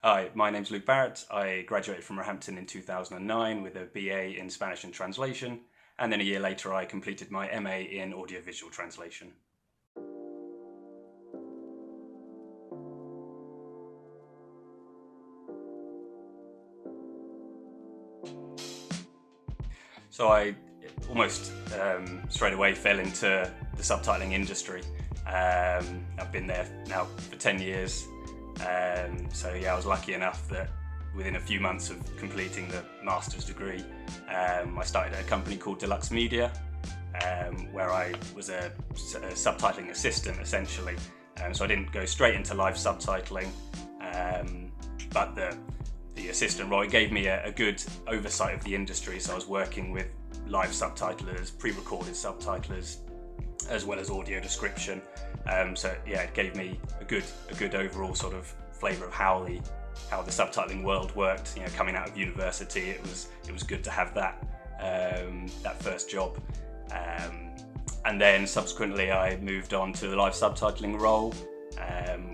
Hi, my name's Luke Barrett. I graduated from Roehampton in 2009 with a BA in Spanish and Translation, and then a year later I completed my MA in Audiovisual Translation. So I almost straight away fell into the subtitling industry. I've been there now for 10 years. So yeah, I was lucky enough that within a few months of completing the master's degree, I started at a company called Deluxe Media, where I was a subtitling assistant essentially. So I didn't go straight into live subtitling, but the assistant role, it gave me a good oversight of the industry. So I was working with live subtitlers, pre-recorded subtitlers, as well as audio description. So yeah, it gave me a good overall sort of flavour of how the subtitling world worked. You know, coming out of university, it was good to have that first job. And then subsequently, I moved on to the live subtitling role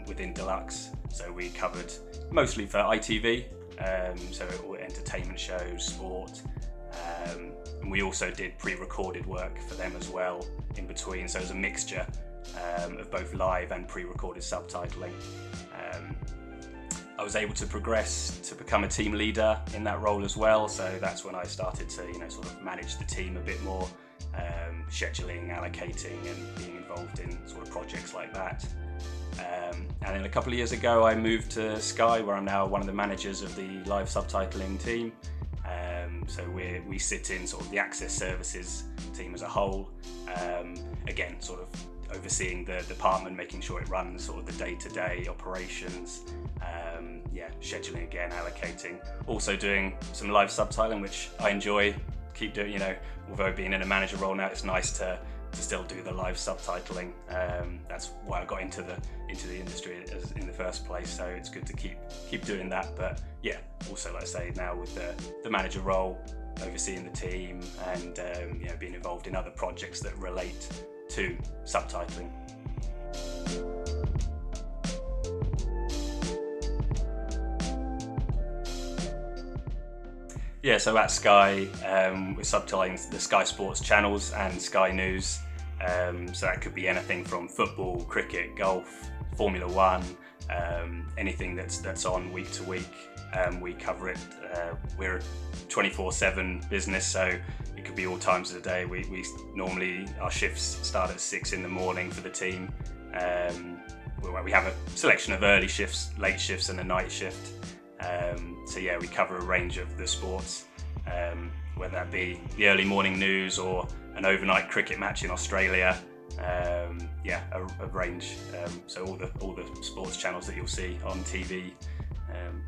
within Deluxe. So we covered mostly for ITV, so entertainment shows, sport. And we also did pre-recorded work for them as well in between. So it was a mixture of both live and pre-recorded subtitling. I was able to progress to become a team leader in that role as well. So that's when I started to, sort of manage the team a bit more, scheduling, allocating, and being involved in sort of projects like that. And then a couple of years ago, I moved to Sky, where I'm now one of the managers of the live subtitling team. So we sit in sort of the access services team as a whole. Again, sort of overseeing the department, making sure it runs sort of the day-to-day operations. Scheduling again, allocating. Also doing some live subtitling, which I enjoy. Keep doing, although being in a manager role now, it's nice to still do the live subtitling. That's why I got into the industry in the first place. So it's good to keep doing that. But yeah, also like I say, now with the manager role, overseeing the team, and being involved in other projects that relate to subtitling. Yeah, so at Sky, we're subtitling the Sky Sports channels and Sky News. So that could be anything from football, cricket, golf, Formula One, anything that's on week to week. We cover it. We're a 24/7 business, so it could be all times of the day. We normally, our shifts start at 6 in the morning for the team. We have a selection of early shifts, late shifts, and a night shift. So yeah, we cover a range of the sports, whether that be the early morning news or an overnight cricket match in Australia. A range. So all the sports channels that you'll see on TV,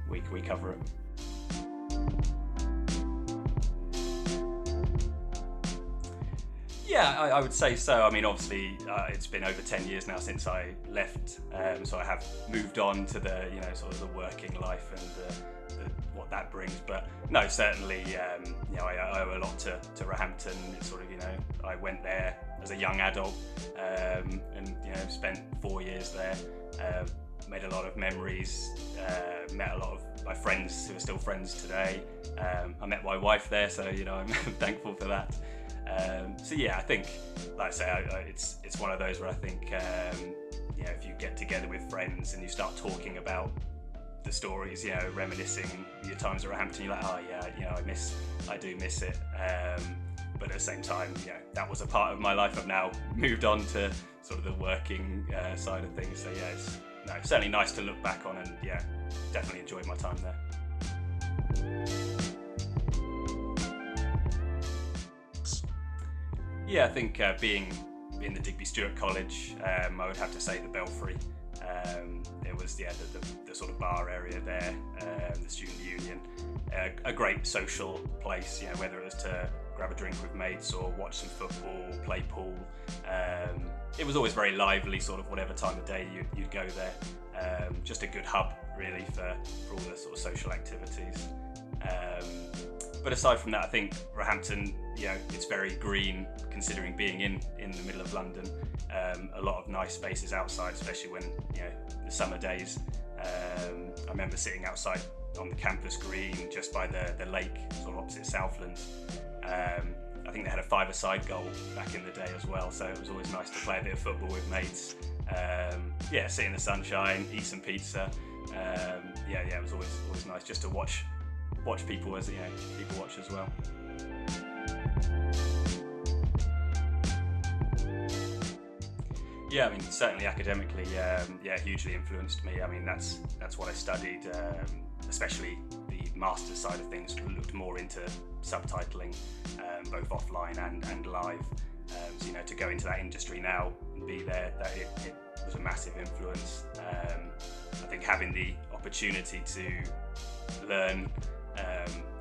we cover it. Yeah, I would say so. I mean, obviously, it's been over 10 years now since I left, so I have moved on to the, sort of the working life and what that brings. But no, certainly, I owe a lot to Roehampton. It's sort of, I went there as a young adult, and spent 4 years there. Made a lot of memories. Met a lot of my friends who are still friends today. I met my wife there, so I'm thankful for that. So yeah, I think, like I say, it's one of those where I think, if you get together with friends and you start talking about the stories, reminiscing your times at Roehampton, you're like, oh yeah, I do miss it. But at the same time, that was a part of my life. I've now moved on to sort of the working side of things. So yeah, it's certainly nice to look back on, and yeah, definitely enjoyed my time there. Yeah, I think being in the Digby Stewart College, I would have to say the Belfry. There was the sort of bar area there, the student union, a great social place. Whether it was to grab a drink with mates or watch some football, play pool. It was always very lively, sort of whatever time of day you'd go there. Just a good hub really for all the sort of social activities. But aside from that, I think Roehampton, it's very green considering being in the middle of London. A lot of nice spaces outside, especially when the summer days. I remember sitting outside on the campus green just by the lake, sort of opposite Southland. I think they had a five-a-side goal back in the day as well, so it was always nice to play a bit of football with mates. Sit in the sunshine, eat some pizza. It was always nice just to watch people as people watch as well. Yeah, I mean, certainly academically, hugely influenced me. I mean, that's what I studied, especially the master's side of things, looked more into subtitling, both offline and live. To go into that industry now and be there, it was a massive influence. I think having the opportunity to learn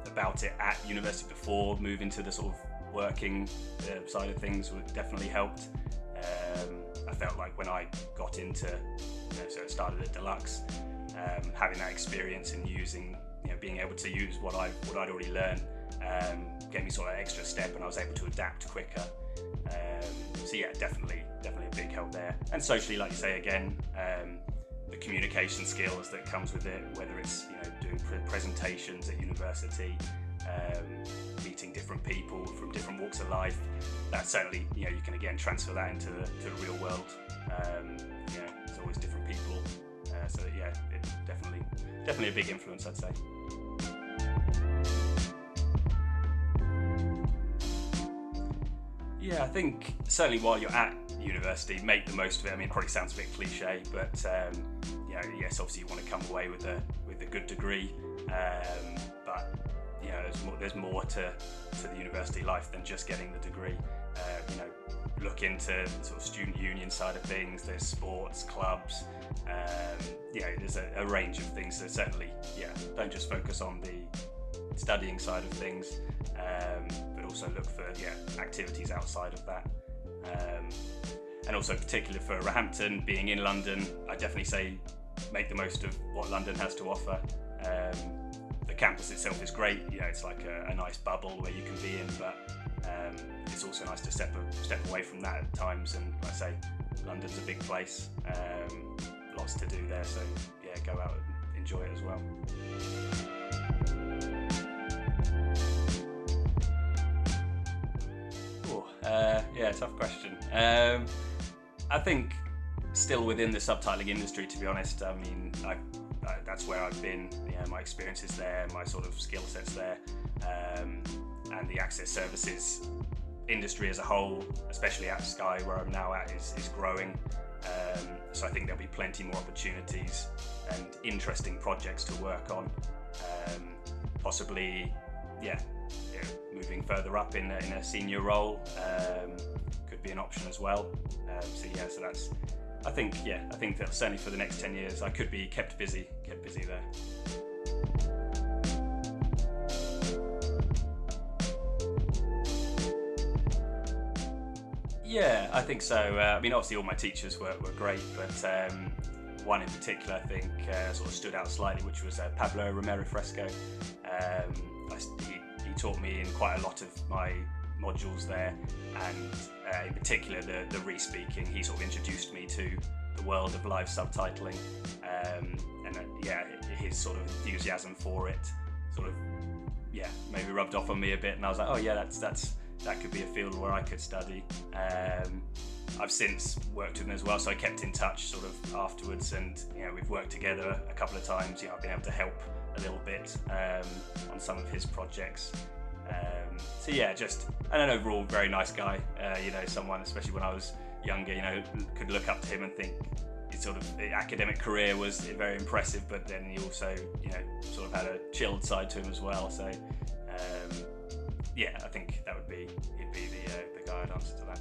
about it at university before moving to the sort of working side of things definitely helped. I felt like when I got into, so it started at Deluxe, having that experience and using, being able to use what I'd already learned, gave me sort of extra step, and I was able to adapt quicker. Definitely a big help there. And socially, like you say again, the communication skills that comes with it, whether it's doing presentations at university, meeting different people from different walks of life, that certainly you can again transfer that into the real world. There's always different people, it's definitely a big influence, I'd say. Yeah, I think certainly while you're at university, make the most of it. I mean, it probably sounds a bit cliche, but yes, obviously you want to come away with a good degree, but there's more to the university life than just getting the degree. Look into the sort of student union side of things. There's sports clubs. There's a range of things. So certainly, don't just focus on the studying side of things, but also look for activities outside of that. And also, particularly for Roehampton, being in London, I definitely say make the most of what London has to offer. The campus itself is great. It's like a nice bubble where you can be in, but it's also nice to step away from that at times. And like I say, London's a big place, lots to do there. So go out and enjoy it as well. Tough question. I think still within the subtitling industry, to be honest. I mean, that's where I've been. My experience is there, my sort of skill set's there, and the access services industry as a whole, especially at Sky, where I'm now at, is growing. So I think there'll be plenty more opportunities and interesting projects to work on. Possibly, moving further up in a senior role could be an option as well. So that's. I think that certainly for the next 10 years I could be kept busy there. Yeah, I think so. I mean, obviously all my teachers were great, but one in particular I think sort of stood out slightly, which was Pablo Romero Fresco. He taught me in quite a lot of my modules there, and in particular the re-speaking. He sort of introduced me to the world of live subtitling, and his sort of enthusiasm for it sort of maybe rubbed off on me a bit, and I was like, that could be a field where I could study. I've since worked with him as well, so I kept in touch sort of afterwards, and we've worked together a couple of times. I've been able to help a little bit on some of his projects. And an overall very nice guy. Someone, especially when I was younger, could look up to him and think his sort of academic career was very impressive, but then he also, sort of had a chilled side to him as well. So, I think he'd be the guy I'd answer to that.